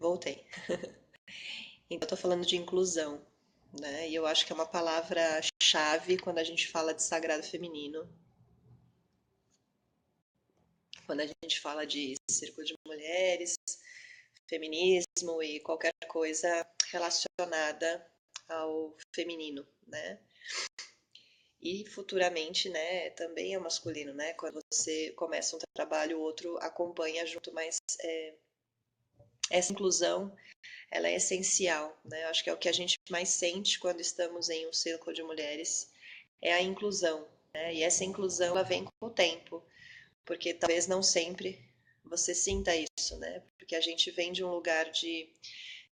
Voltei. Então, eu tô falando de inclusão, né? E eu acho que é uma palavra-chave quando a gente fala de sagrado feminino, quando a gente fala de círculo de mulheres, feminismo e qualquer coisa relacionada ao feminino, né? E futuramente, né, também é masculino, né? Quando você começa um trabalho, o outro acompanha junto, mas essa inclusão, ela é essencial, né? Eu acho que é o que a gente mais sente quando estamos em um círculo de mulheres, é a inclusão, né? E essa inclusão, ela vem com o tempo, porque talvez não sempre você sinta isso, né? Porque a gente vem de um lugar de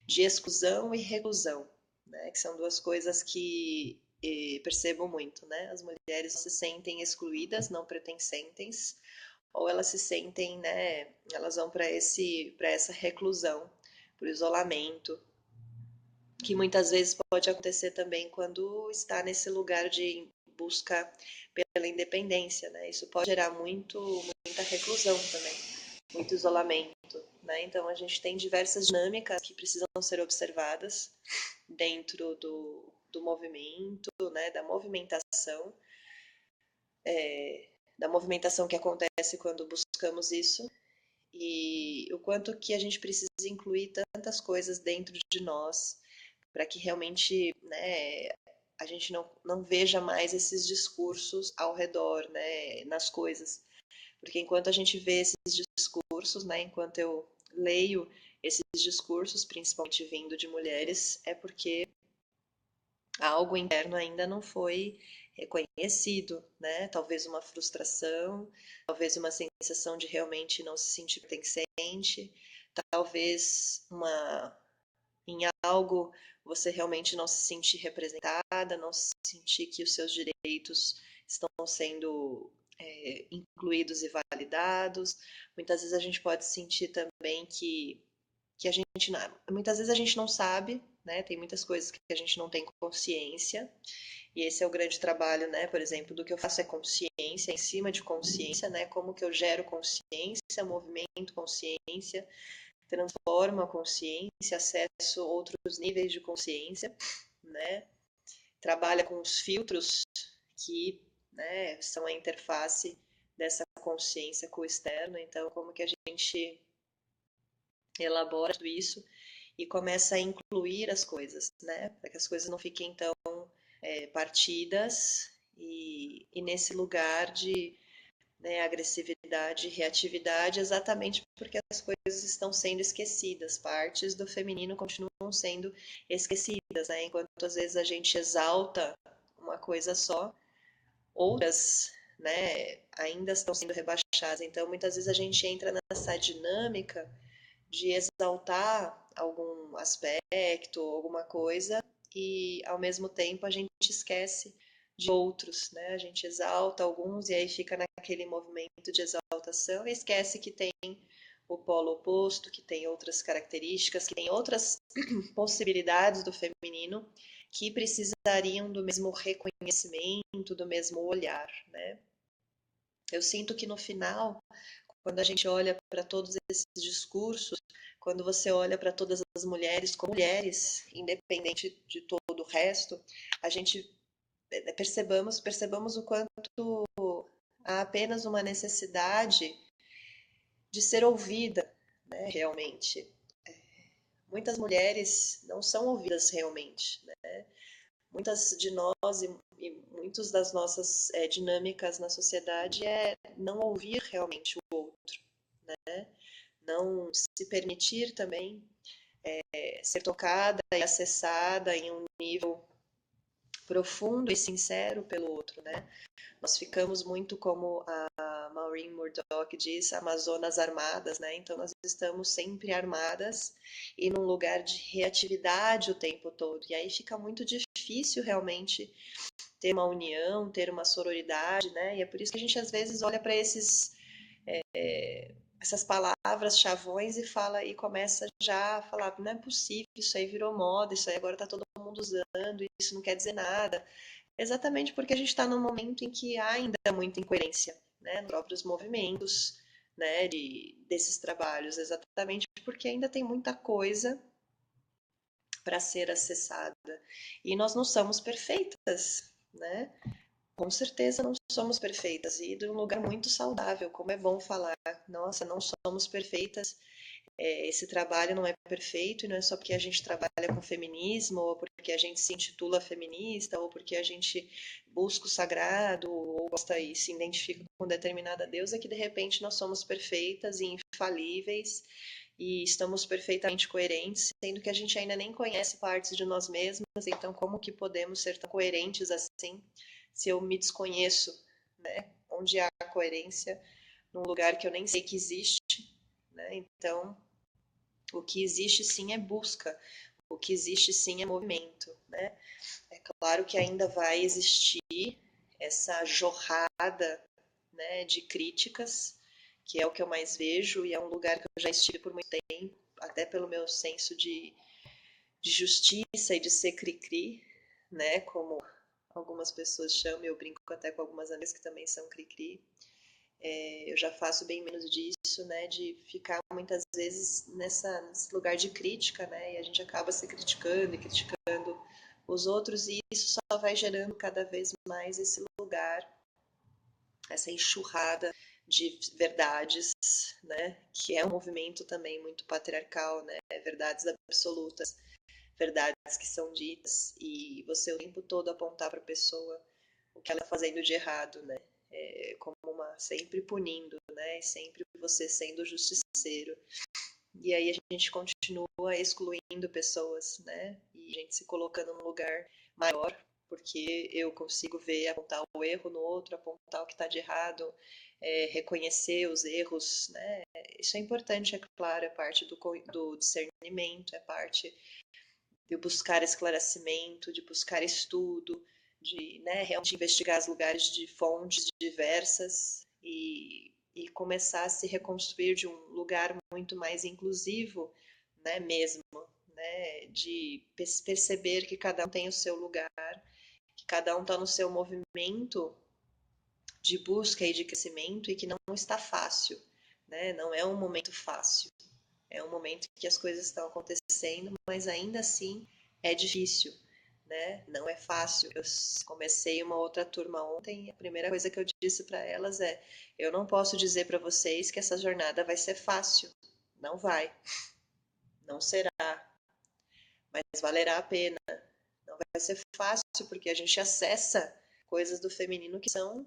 exclusão e reclusão, né? Que são duas coisas que percebo muito, né? As mulheres se sentem excluídas, não pertencentes, ou elas se sentem, né? Elas vão para essa reclusão, para o isolamento, que muitas vezes pode acontecer também quando está nesse lugar de busca pela independência, né? Isso pode gerar muita reclusão também, muito isolamento, né? Então a gente tem diversas dinâmicas que precisam ser observadas dentro do movimento, né? Da movimentação que acontece quando buscamos isso e o quanto que a gente precisa incluir tantas coisas dentro de nós para que realmente, né, a gente não veja mais esses discursos ao redor, né, nas coisas. Porque enquanto a gente vê esses discursos, né, enquanto eu leio esses discursos, principalmente vindo de mulheres, é porque algo interno ainda não foi reconhecido, né? Talvez uma frustração, talvez uma sensação de realmente não se sentir pertencente, talvez em algo você realmente não se sentir representada, não se sentir que os seus direitos estão sendo incluídos e validados. Muitas vezes a gente pode sentir também que a gente muitas vezes a gente não sabe, né? Tem muitas coisas que a gente não tem consciência. E esse é o grande trabalho, né? Por exemplo, do que eu faço é consciência, em cima de consciência, né? Como que eu gero consciência, movimento consciência, transformo a consciência, acesso outros níveis de consciência, né? Trabalha com os filtros que, né, são a interface dessa consciência com o externo. Então, como que a gente elabora tudo isso e começa a incluir as coisas, né? Para que as coisas não fiquem tão partidas e nesse lugar de, né, agressividade e reatividade, exatamente porque as coisas estão sendo esquecidas, partes do feminino continuam sendo esquecidas, né? Enquanto às vezes a gente exalta uma coisa só, outras, né, ainda estão sendo rebaixadas. Então, muitas vezes a gente entra nessa dinâmica de exaltar algum aspecto, alguma coisa, e ao mesmo tempo a gente esquece de outros, né? A gente exalta alguns e aí fica naquele movimento de exaltação e esquece que tem o polo oposto, que tem outras características, que tem outras possibilidades do feminino que precisariam do mesmo reconhecimento, do mesmo olhar, né? Eu sinto que no final, quando a gente olha para todos esses discursos, quando você olha para todas as mulheres como mulheres, independente de todo o resto, a gente percebamos o quanto há apenas uma necessidade de ser ouvida, né, realmente. Muitas mulheres não são ouvidas realmente, né? Muitas de nós e muitas das nossas dinâmicas na sociedade é não ouvir realmente o outro, né? Não se permitir também ser tocada e acessada em um nível profundo e sincero pelo outro, né? Nós ficamos muito, como a Maureen Murdoch diz, Amazonas armadas, né? Então nós estamos sempre armadas e num lugar de reatividade o tempo todo. E aí fica muito difícil realmente ter uma união, ter uma sororidade, né? E é por isso que a gente às vezes olha para essas palavras chavões e fala e começa já a falar, não é possível, isso aí virou moda, isso aí agora está todo mundo usando, isso não quer dizer nada. Exatamente porque a gente está num momento em que há ainda muita incoerência, né, nos próprios movimentos, né, desses trabalhos, exatamente porque ainda tem muita coisa para ser acessada. E nós não somos perfeitas, né? Com certeza não somos perfeitas. E de um lugar muito saudável, como é bom falar, nossa, não somos perfeitas. Esse trabalho não é perfeito e não é só porque a gente trabalha com feminismo, ou porque a gente se intitula feminista, ou porque a gente busca o sagrado, ou gosta e se identifica com determinada deusa, que de repente nós somos perfeitas e infalíveis e estamos perfeitamente coerentes, sendo que a gente ainda nem conhece partes de nós mesmas, então como que podemos ser tão coerentes assim se eu me desconheço, né? Onde há coerência num lugar que eu nem sei que existe, né? Então, o que existe sim é busca, o que existe sim é movimento, né? É claro que ainda vai existir essa jorrada, né, de críticas, que é o que eu mais vejo e é um lugar que eu já estive por muito tempo, até pelo meu senso de justiça e de ser cri-cri, né, como algumas pessoas chamam, eu brinco até com algumas amigas que também são cri-cri. Eu já faço bem menos disso, né, de ficar muitas vezes nesse lugar de crítica, né, e a gente acaba se criticando e criticando os outros e isso só vai gerando cada vez mais esse lugar, essa enxurrada de verdades, né, que é um movimento também muito patriarcal, né, verdades absolutas, verdades que são ditas e você o tempo todo apontar para a pessoa o que ela está fazendo de errado, né? Como sempre punindo, né? E sempre você sendo justiceiro. E aí a gente continua excluindo pessoas, né? E a gente se colocando num lugar maior, porque eu consigo ver, apontar o erro no outro, apontar o que está de errado, reconhecer os erros, né? Isso é importante, é claro, é parte do discernimento, é parte de buscar esclarecimento, de buscar estudo, de, né, realmente investigar os lugares de fontes diversas e começar a se reconstruir de um lugar muito mais inclusivo, né, mesmo, né, de perceber que cada um tem o seu lugar, que cada um está no seu movimento de busca e de crescimento e que não está fácil, né, não é um momento fácil. É um momento que as coisas estão acontecendo, mas ainda assim é difícil, né? Não é fácil. Eu comecei uma outra turma ontem e a primeira coisa que eu disse para elas é: eu não posso dizer para vocês que essa jornada vai ser fácil. Não vai. Não será. Mas valerá a pena. Não vai ser fácil porque a gente acessa coisas do feminino que são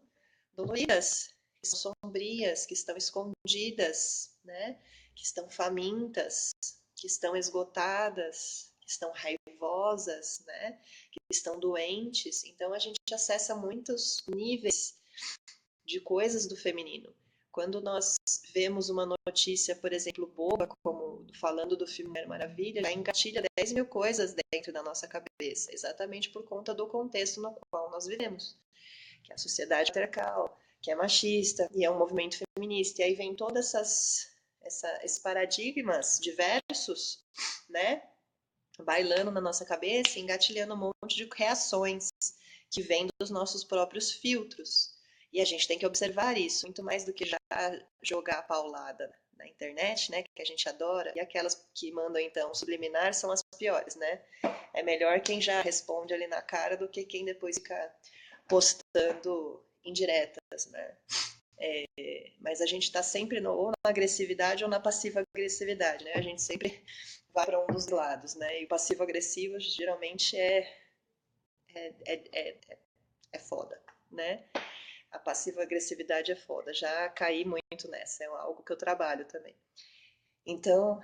doloridas, que são sombrias, que estão escondidas, né? Que estão famintas, que estão esgotadas, que estão raivosas, né? Que estão doentes. Então a gente acessa muitos níveis de coisas do feminino. Quando nós vemos uma notícia, por exemplo, boba, como falando do filme Mulher Maravilha, já engatilha 10 mil coisas dentro da nossa cabeça, exatamente por conta do contexto no qual nós vivemos, que é a sociedade patriarcal, que é machista, e é um movimento feminista. E aí vem todos esses paradigmas diversos, né, bailando na nossa cabeça, engatilhando um monte de reações que vêm dos nossos próprios filtros. E a gente tem que observar isso, muito mais do que já jogar a paulada na internet, né, que a gente adora, e aquelas que mandam então subliminar são as piores, né? É melhor quem já responde ali na cara do que quem depois fica postando indiretas, né? Mas a gente está sempre ou na agressividade ou na passiva agressividade, né? A gente sempre vai para um dos lados, né? E o passivo agressivo geralmente é foda, né? A passiva agressividade é foda. Já caí muito nessa, é algo que eu trabalho também. Então,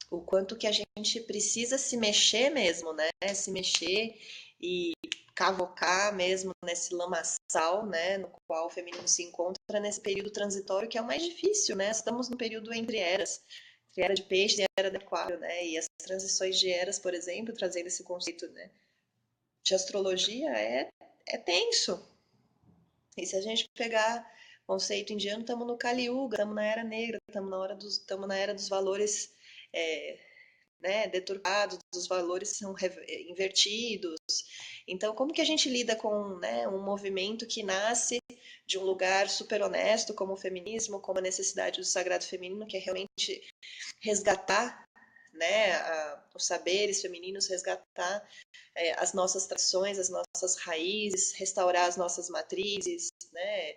o quanto que a gente precisa se mexer mesmo, né? Se mexer e cavocar mesmo nesse lamaçal, né, no qual o feminino se encontra nesse período transitório que é o mais difícil, né? Estamos no período entre eras, entre era de peixe e era de aquário, né? E as transições de eras, por exemplo, trazendo esse conceito, né, de astrologia é tenso. E se a gente pegar conceito indiano, estamos no Kali Yuga, estamos na Era Negra, estamos na Era dos valores né, deturpados, os valores são invertidos. Então, como que a gente lida com, né, um movimento que nasce de um lugar super honesto, como o feminismo, como a necessidade do sagrado feminino, que é realmente resgatar, né, os saberes femininos, resgatar as nossas tradições, as nossas raízes, restaurar as nossas matrizes, né,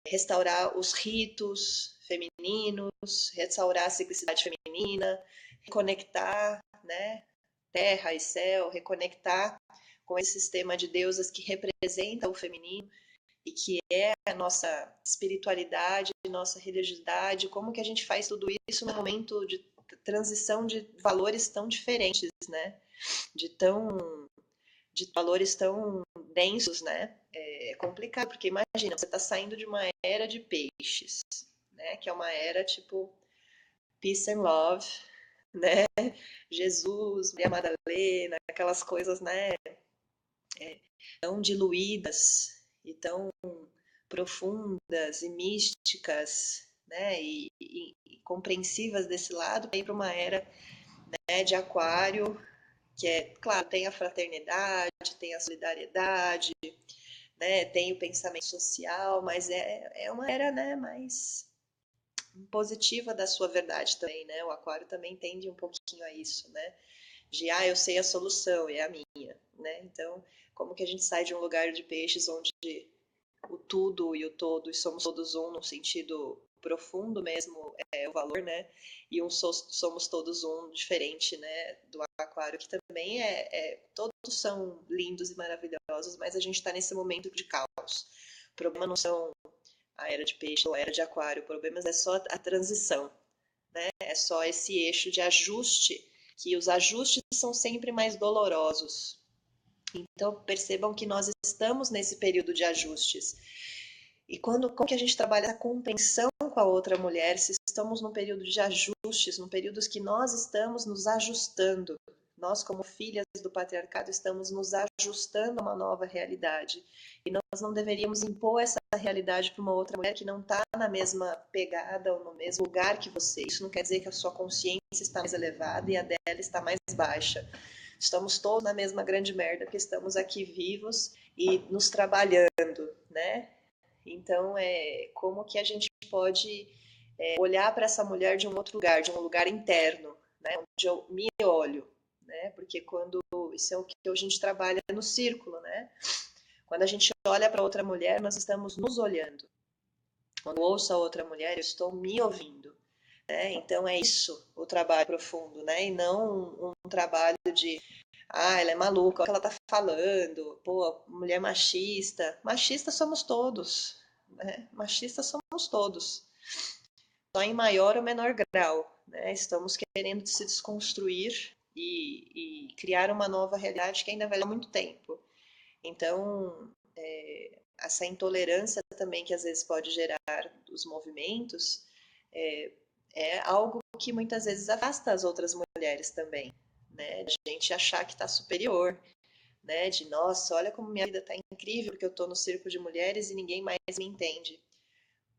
restaurar os ritos femininos, restaurar a ciclicidade feminina, reconectar, né, terra e céu, reconectar com esse sistema de deusas que representa o feminino e que é a nossa espiritualidade, nossa religiosidade, como que a gente faz tudo isso num momento de transição de valores tão diferentes, né? De valores tão densos, né? É complicado, porque imagina, você está saindo de uma era de peixes, né? Que é uma era tipo peace and love, né? Jesus, Maria Madalena, aquelas coisas, né? Tão diluídas e tão profundas e místicas, né? E compreensivas desse lado, para ir para uma era, né, de aquário, que é, claro, tem a fraternidade, tem a solidariedade, né, tem o pensamento social, mas é uma era, né, mais positiva da sua verdade também, né? O aquário também tende um pouquinho a isso, né? De, eu sei a solução, é a minha, né? Então, como que a gente sai de um lugar de peixes onde o tudo e o todo, e somos todos um no sentido profundo mesmo, é o valor, né? E somos todos um diferente, né? Do aquário, que também todos são lindos e maravilhosos, mas a gente está nesse momento de caos. O problema não são a era de peixe ou a era de aquário, o problema é só a transição, né? É só esse eixo de ajuste, que os ajustes são sempre mais dolorosos. Então, percebam que nós estamos nesse período de ajustes. E como que a gente trabalha a compreensão com a outra mulher, se estamos num período de ajustes, num período que nós estamos nos ajustando. Nós, como filhas do patriarcado, estamos nos ajustando a uma nova realidade. E nós não deveríamos impor essa realidade para uma outra mulher que não está na mesma pegada ou no mesmo lugar que você. Isso não quer dizer que a sua consciência está mais elevada e a dela está mais baixa. Estamos todos na mesma grande merda, porque estamos aqui vivos e nos trabalhando, né? Então, como que a gente pode olhar para essa mulher de um outro lugar, de um lugar interno, né? Onde eu me olho, né? Porque isso é o que a gente trabalha no círculo, né? Quando a gente olha para outra mulher, nós estamos nos olhando. Quando ouço a outra mulher, eu estou me ouvindo. Né? Então é isso o trabalho profundo, né? E não um trabalho de ela é maluca, o que ela tá falando, pô, mulher machista. Machista somos todos, né? Machistas somos todos, só em maior ou menor grau, né? Estamos querendo se desconstruir e criar uma nova realidade que ainda vai levar muito tempo. Então, essa intolerância também que às vezes pode gerar dos movimentos é algo que muitas vezes afasta as outras mulheres também, né? De a gente achar que está superior, né? De, nossa, olha como minha vida está incrível porque eu estou no círculo de mulheres e ninguém mais me entende.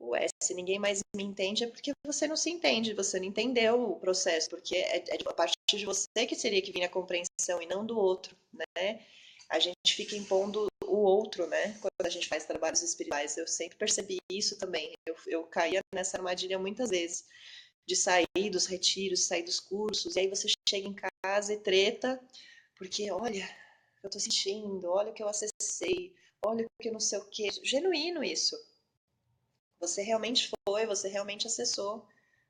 Ué, se ninguém mais me entende é porque você não se entende, você não entendeu o processo, porque é a partir de você que teria que vir a compreensão e não do outro, né? A gente fica impondo o outro, né? Quando a gente faz trabalhos espirituais. Eu sempre percebi isso também. Eu caía nessa armadilha muitas vezes, de sair dos retiros, sair dos cursos, e aí você chega em casa e treta, porque olha o que eu tô sentindo, olha o que eu acessei, olha o que eu não sei o que. Genuíno isso. Você realmente foi, você realmente acessou,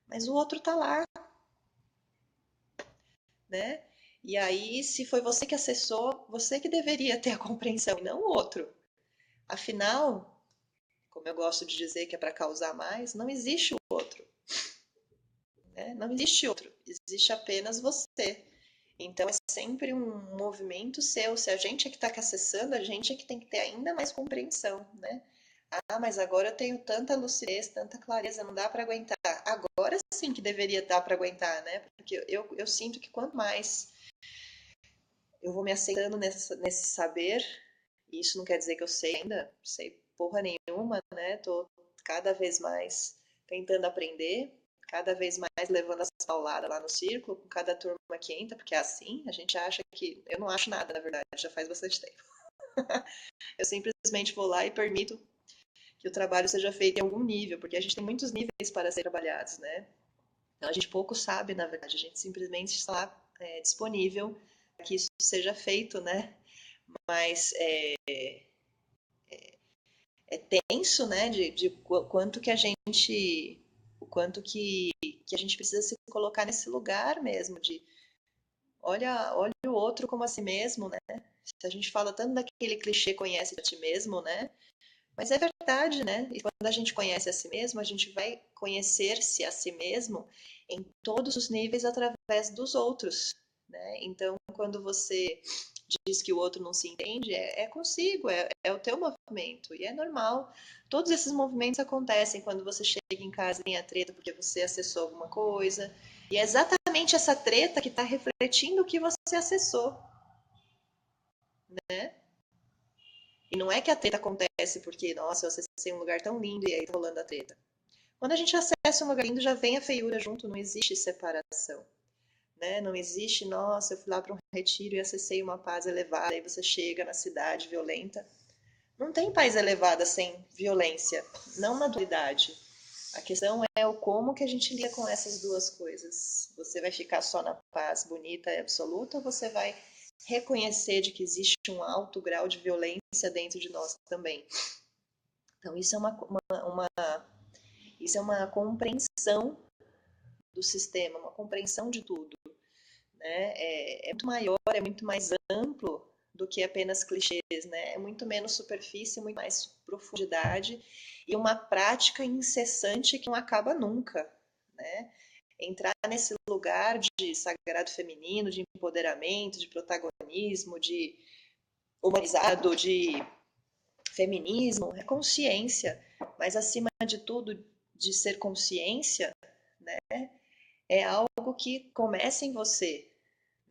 mas o outro tá lá, né? E aí, se foi você que acessou, você que deveria ter a compreensão e não o outro. Afinal, como eu gosto de dizer que é para causar mais, não existe o outro. Né? Não existe outro, existe apenas você. Então é sempre um movimento seu. Se a gente é que está acessando, a gente é que tem que ter ainda mais compreensão, né? Mas agora eu tenho tanta lucidez, tanta clareza, não dá para aguentar. Agora sim que deveria dar para aguentar, né? Porque eu sinto que quanto mais eu vou me aceitando nesse saber, e isso não quer dizer que eu sei ainda, sei porra nenhuma, né? Tô cada vez mais tentando aprender, cada vez mais levando as pauladas lá no círculo, com cada turma que entra, porque é assim, a gente acha que... Eu não acho nada, na verdade, já faz bastante tempo. Eu simplesmente vou lá e permito que o trabalho seja feito em algum nível, porque a gente tem muitos níveis para ser trabalhados, né? Então a gente pouco sabe, na verdade, a gente simplesmente está lá disponível para que isso seja feito, né? Mas é tenso, né? De quanto que a gente, o quanto que a gente precisa se colocar nesse lugar mesmo, de olha o outro como a si mesmo, né? Se a gente fala tanto daquele clichê conhece a ti mesmo, né? Mas é verdade, né? E quando a gente conhece a si mesmo, a gente vai conhecer-se a si mesmo em todos os níveis através dos outros, né? Então, quando você diz que o outro não se entende, é consigo, é o teu movimento. E é normal. Todos esses movimentos acontecem quando você chega em casa e tem a treta porque você acessou alguma coisa. E é exatamente essa treta que está refletindo o que você acessou, né? E não é que a treta acontece porque, nossa, eu acessei um lugar tão lindo e aí tá rolando a treta. Quando a gente acessa um lugar lindo, já vem a feiura junto, não existe separação. Né? Não existe, nossa, eu fui lá para um retiro e acessei uma paz elevada, aí você chega na cidade violenta. Não tem paz elevada sem violência, não na dualidade. A questão é o como que a gente lida com essas duas coisas. Você vai ficar só na paz bonita e absoluta ou você vai reconhecer de que existe um alto grau de violência dentro de nós também? Então, isso é uma compreensão do sistema, uma compreensão de tudo. Né? É muito maior, é muito mais amplo do que apenas clichês, né? É muito menos superfície, muito mais profundidade e uma prática incessante que não acaba nunca, né? Entrar nesse lugar de sagrado feminino, de empoderamento, de protagonismo, de humanizado, de feminismo, é consciência, mas acima de tudo, de ser consciência, né? É algo que começa em você,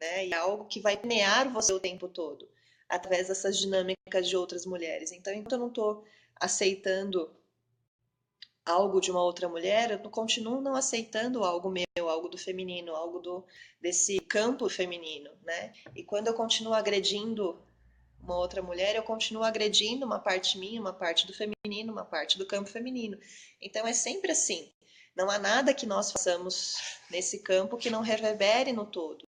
né? E é algo que vai permear você o tempo todo, através dessas dinâmicas de outras mulheres. Então, enquanto eu não estou aceitando algo de uma outra mulher, eu continuo não aceitando algo meu, algo do feminino, algo desse campo feminino, né? E quando eu continuo agredindo uma outra mulher, eu continuo agredindo uma parte minha, uma parte do feminino, uma parte do campo feminino. Então é sempre assim. Não há nada que nós façamos nesse campo que não reverbere no todo.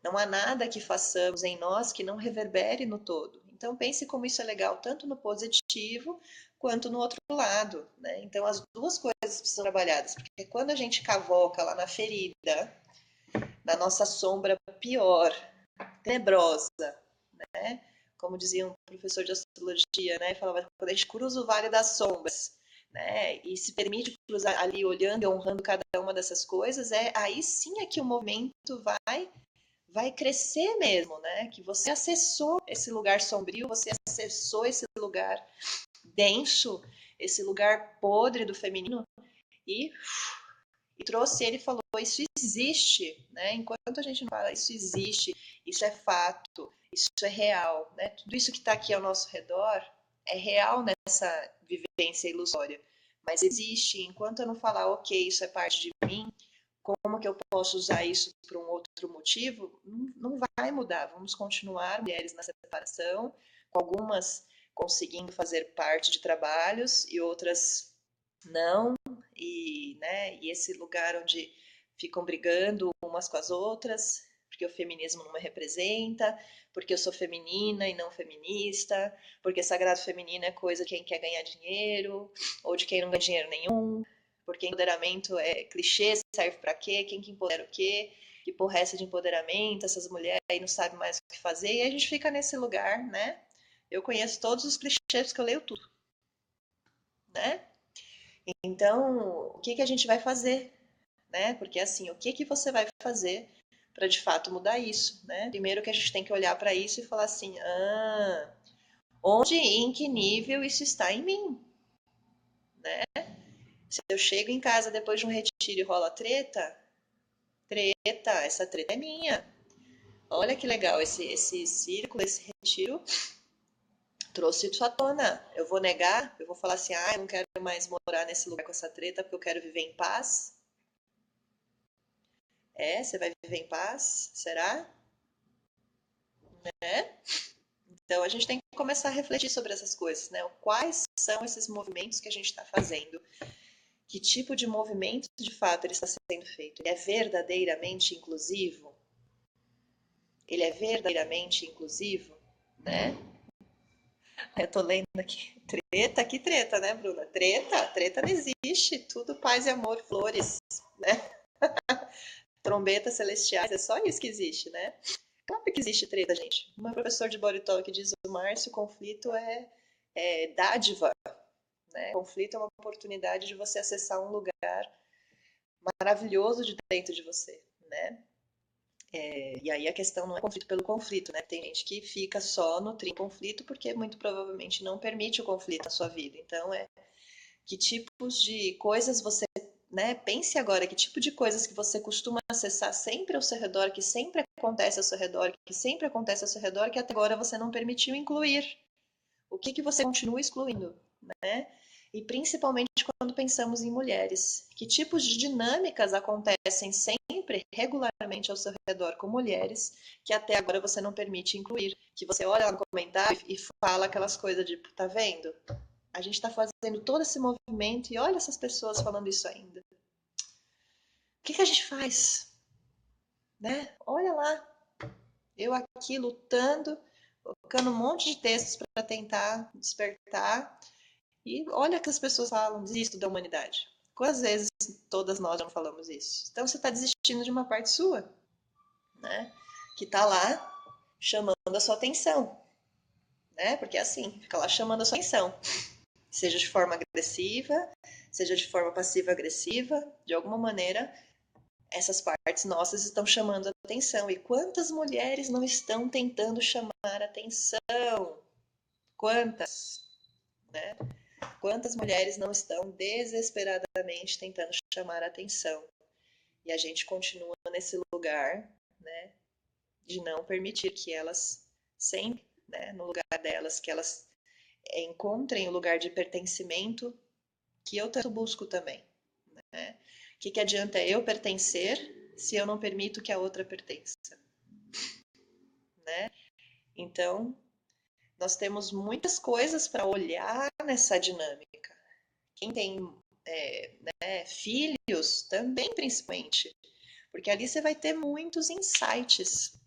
Não há nada que façamos em nós que não reverbere no todo. Então pense como isso é legal, tanto no positivo quanto no outro lado, né? Então as duas coisas precisam ser trabalhadas, porque quando a gente cavoca lá na ferida, na nossa sombra pior, tenebrosa, né? Como dizia um professor de astrologia, né? Falava quando a gente cruza o vale das sombras, né? E se permite cruzar ali olhando e honrando cada uma dessas coisas, aí sim é que o movimento vai crescer mesmo, né? Que você acessou esse lugar sombrio, você acessou esse lugar denso, esse lugar podre do feminino e, e trouxe ele e falou, isso existe, né? Enquanto a gente não fala, isso existe, isso é fato, isso é real, né? Tudo isso que está aqui ao nosso redor é real nessa vivência ilusória, mas existe. Enquanto eu não falar, ok, isso é parte de mim, como que eu posso usar isso para um outro motivo, não vai mudar. Vamos continuar mulheres na separação, com algumas conseguindo fazer parte de trabalhos e outras não, e esse lugar onde ficam brigando umas com as outras, porque o feminismo não me representa, porque eu sou feminina e não feminista, porque sagrado feminino é coisa de quem quer ganhar dinheiro, ou de quem não ganha dinheiro nenhum, porque empoderamento é clichê, serve para quê? Quem que empodera o quê? Que porra é essa de empoderamento? Essas mulheres aí não sabem mais o que fazer, e a gente fica nesse lugar, né? Eu conheço todos os clichês porque eu leio tudo, né? Então, o que que a gente vai fazer, né? Porque assim, o que que você vai fazer para de fato mudar isso, né? Primeiro que a gente tem que olhar para isso e falar assim, onde e em que nível isso está em mim, né? Se eu chego em casa depois de um retiro e rola treta, essa treta é minha. Olha que legal, esse círculo, esse retiro trouxe isso à tona. Eu vou negar? Eu vou falar assim, eu não quero mais morar nesse lugar com essa treta porque eu quero viver em paz? Você vai viver em paz? Será? Né? Então, a gente tem que começar a refletir sobre essas coisas, né? Quais são esses movimentos que a gente está fazendo? Que tipo de movimento, de fato, ele está sendo feito? Ele é verdadeiramente inclusivo? Ele é verdadeiramente inclusivo, né? Eu tô lendo aqui. Treta, que treta, né, Bruna? Treta não existe. Tudo paz e amor, flores, né? Trombetas celestiais, é só isso que existe, né? Claro que existe treta, gente. O meu professor de Body Talk diz, o Márcio, conflito é dádiva, né? Conflito é uma oportunidade de você acessar um lugar maravilhoso de dentro de você, né? E aí a questão não é conflito pelo conflito, né? Tem gente que fica só nutrindo conflito porque muito provavelmente não permite o conflito na sua vida. Então, que tipos de coisas você, né? Pense agora, que tipo de coisas que você costuma acessar sempre ao seu redor, que sempre acontece ao seu redor, que sempre acontece ao seu redor, que até agora você não permitiu incluir. O que você continua excluindo, né? E principalmente quando pensamos em mulheres. Que tipos de dinâmicas acontecem sempre, regularmente ao seu redor com mulheres, que até agora você não permite incluir? Que você olha lá no comentário e fala aquelas coisas de, tá vendo? A gente está fazendo todo esse movimento e olha essas pessoas falando isso ainda. O que a gente faz? Né? Olha lá, eu aqui lutando, colocando um monte de textos para tentar despertar. E olha que as pessoas falam, desisto da humanidade. Quantas vezes todas nós já não falamos isso? Então você está desistindo de uma parte sua, né? Que está lá chamando a sua atenção, né? Porque é assim, fica lá chamando a sua atenção. Seja de forma agressiva, seja de forma passiva-agressiva, de alguma maneira, essas partes nossas estão chamando a atenção. E quantas mulheres não estão tentando chamar a atenção? Quantas, né? Quantas mulheres não estão desesperadamente tentando chamar a atenção? E a gente continua nesse lugar, né, de não permitir que elas sempre, né, no lugar delas, que elas encontrem o lugar de pertencimento que eu tanto busco também, né? O que adianta eu pertencer se eu não permito que a outra pertença, né? Então, nós temos muitas coisas para olhar nessa dinâmica. Quem tem filhos também, principalmente, porque ali você vai ter muitos insights,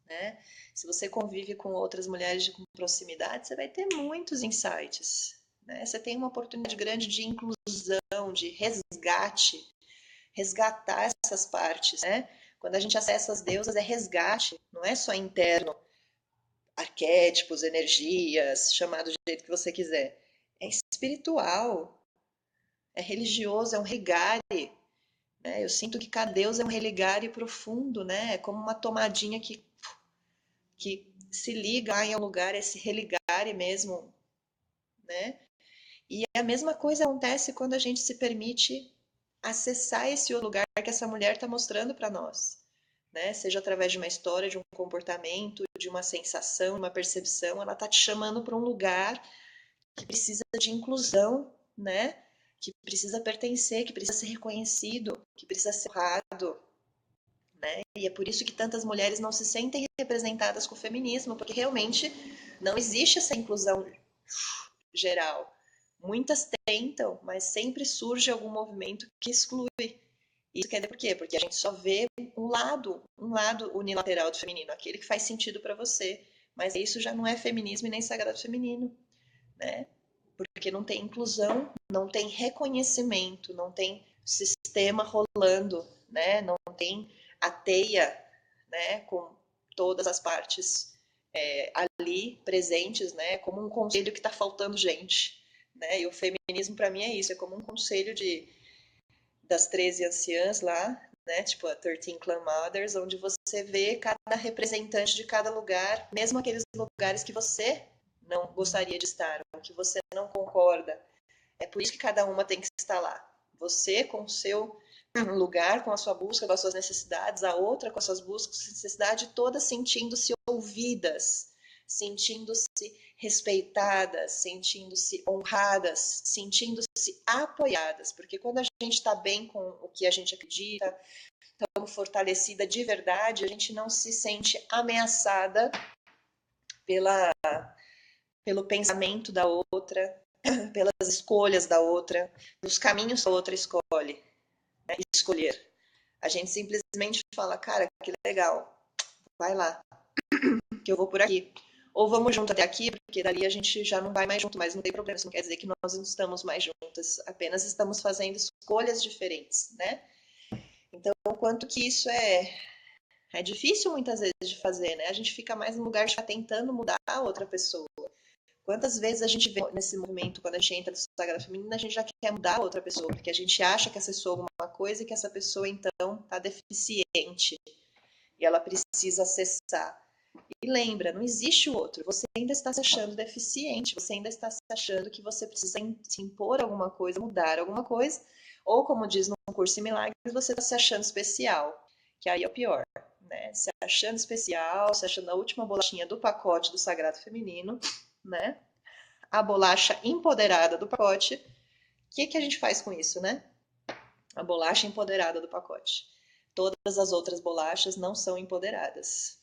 né? Se você convive com outras mulheres de proximidade, você vai ter muitos insights, né? Você tem uma oportunidade grande de inclusão, de resgate, resgatar essas partes, né? Quando a gente acessa as deusas, é resgate, não é só interno, arquétipos, energias, chamado do jeito que você quiser. É espiritual, é religioso, é um regare, né? Eu sinto que cada deus é um religare profundo, né? É como uma tomadinha que se liga em um lugar, esse religare mesmo, né? E a mesma coisa acontece quando a gente se permite acessar esse lugar que essa mulher está mostrando para nós, né? Seja através de uma história, de um comportamento, de uma sensação, de uma percepção, ela está te chamando para um lugar que precisa de inclusão, né? Que precisa pertencer, que precisa ser reconhecido, que precisa ser honrado, né? E é por isso que tantas mulheres não se sentem representadas com o feminismo, porque realmente não existe essa inclusão geral. Muitas tentam, mas sempre surge algum movimento que exclui. Isso quer dizer por quê? Porque a gente só vê um lado unilateral do feminino, aquele que faz sentido para você. Mas isso já não é feminismo e nem sagrado feminino, né? Porque não tem inclusão, não tem reconhecimento, não tem sistema rolando, né? Não tem a teia, né? Com todas as partes ali presentes, né? Como um conselho que está faltando gente, né? E o feminismo para mim é isso, é como um conselho das 13 anciãs lá, né? Tipo a 13 Clan Mothers, onde você vê cada representante de cada lugar, mesmo aqueles lugares que você não gostaria de estar, ou que você não concorda. É por isso que cada uma tem que estar lá. Você com o seu lugar, com a sua busca, com as suas necessidades, a outra com as suas buscas e necessidades, todas sentindo-se ouvidas, sentindo-se respeitadas, sentindo-se honradas, sentindo-se apoiadas. Porque quando a gente está bem com o que a gente acredita, estamos fortalecida de verdade, a gente não se sente ameaçada pela, pelo pensamento da outra, pelas escolhas da outra, pelos caminhos que a outra escolhe, né? Escolher. A gente simplesmente fala, cara, que legal, vai lá, que eu vou por aqui. Ou vamos junto até aqui, porque dali a gente já não vai mais junto, mas não tem problema, isso não quer dizer que nós não estamos mais juntas, apenas estamos fazendo escolhas diferentes, né? Então, o quanto que isso é difícil muitas vezes de fazer, né? A gente fica mais no lugar de estar tentando mudar a outra pessoa. Quantas vezes a gente vê nesse movimento, quando a gente entra no Sagrado Feminino, a gente já quer mudar a outra pessoa, porque a gente acha que essa pessoa é alguma coisa e que essa pessoa, então, está deficiente e ela precisa acessar. E lembra, não existe o outro. Você ainda está se achando deficiente, você ainda está se achando que você precisa se impor alguma coisa, mudar alguma coisa, ou como diz no Curso em Milagres, você está se achando especial, que aí é o pior, né? Se achando especial, se achando a última bolachinha do pacote do Sagrado Feminino, né? A bolacha empoderada do pacote. O que a gente faz com isso, né? A bolacha empoderada do pacote. Todas as outras bolachas não são empoderadas.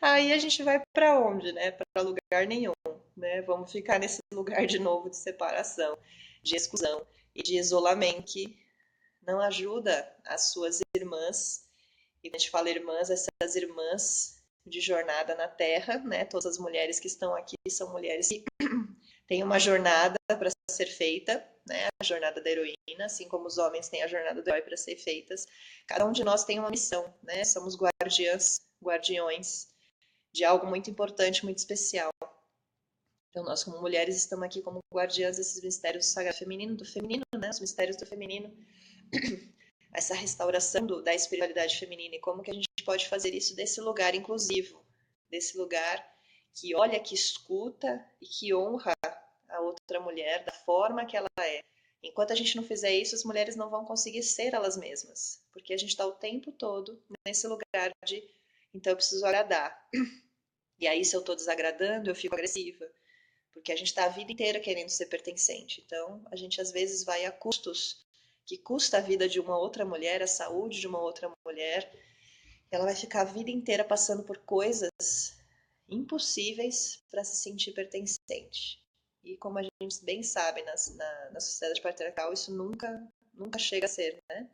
Aí a gente vai para onde, né? Para lugar nenhum, né? Vamos ficar nesse lugar de novo de separação, de exclusão e de isolamento que não ajuda as suas irmãs. E quando a gente fala irmãs, essas irmãs de jornada na Terra, né? Todas as mulheres que estão aqui são mulheres que têm uma jornada para ser feita, né? A jornada da heroína, assim como os homens têm a jornada do herói para ser feitas. Cada um de nós tem uma missão, né? Somos guardiãs, guardiões de algo muito importante, muito especial. Então, nós, como mulheres, estamos aqui como guardiãs desses mistérios do sagrado feminino, do feminino, né? Os mistérios do feminino, essa restauração da espiritualidade feminina e como que a gente pode fazer isso desse lugar inclusivo, desse lugar que olha, que escuta e que honra a outra mulher da forma que ela é. Enquanto a gente não fizer isso, as mulheres não vão conseguir ser elas mesmas, porque a gente está o tempo todo nesse lugar de então eu preciso agradar. E aí, se eu estou desagradando, eu fico agressiva. Porque a gente está a vida inteira querendo ser pertencente. Então, a gente às vezes vai a custos que custa a vida de uma outra mulher, a saúde de uma outra mulher. Ela vai ficar a vida inteira passando por coisas impossíveis para se sentir pertencente. E como a gente bem sabe na sociedade patriarcal, isso nunca chega a ser, né?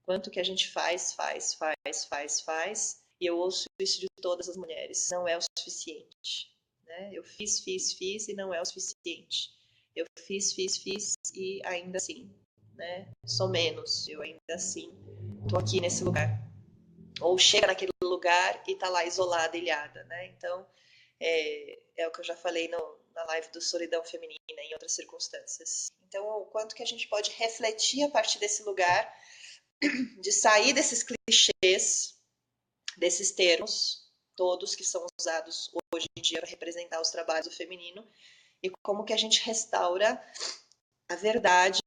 Quanto que a gente faz. E eu ouço isso de todas as mulheres. Não é o suficiente. Né? Eu fiz e não é o suficiente. Eu fiz e ainda assim, né? Sou menos. Eu ainda assim tô aqui nesse lugar. Ou chega naquele lugar e tá lá isolada, ilhada, né? Então, é o que eu já falei na live do Solidão Feminina em outras circunstâncias. Então, o quanto que a gente pode refletir a partir desse lugar de sair desses clichês, desses termos, todos que são usados hoje em dia para representar os trabalhos do feminino, e como que a gente restaura a verdade,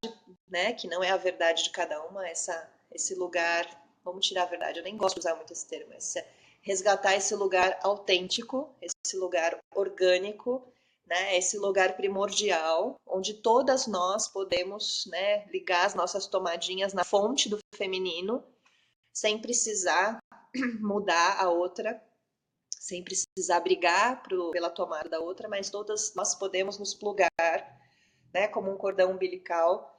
né, que não é a verdade de cada uma, esse lugar, vamos tirar a verdade, eu nem gosto de usar muito esse termo, mas resgatar esse lugar autêntico, esse lugar orgânico, né, esse lugar primordial, onde todas nós podemos, né, ligar as nossas tomadinhas na fonte do feminino, sem precisar mudar a outra, sem precisar brigar pela tomada da outra, mas todas nós podemos nos plugar, né, como um cordão umbilical,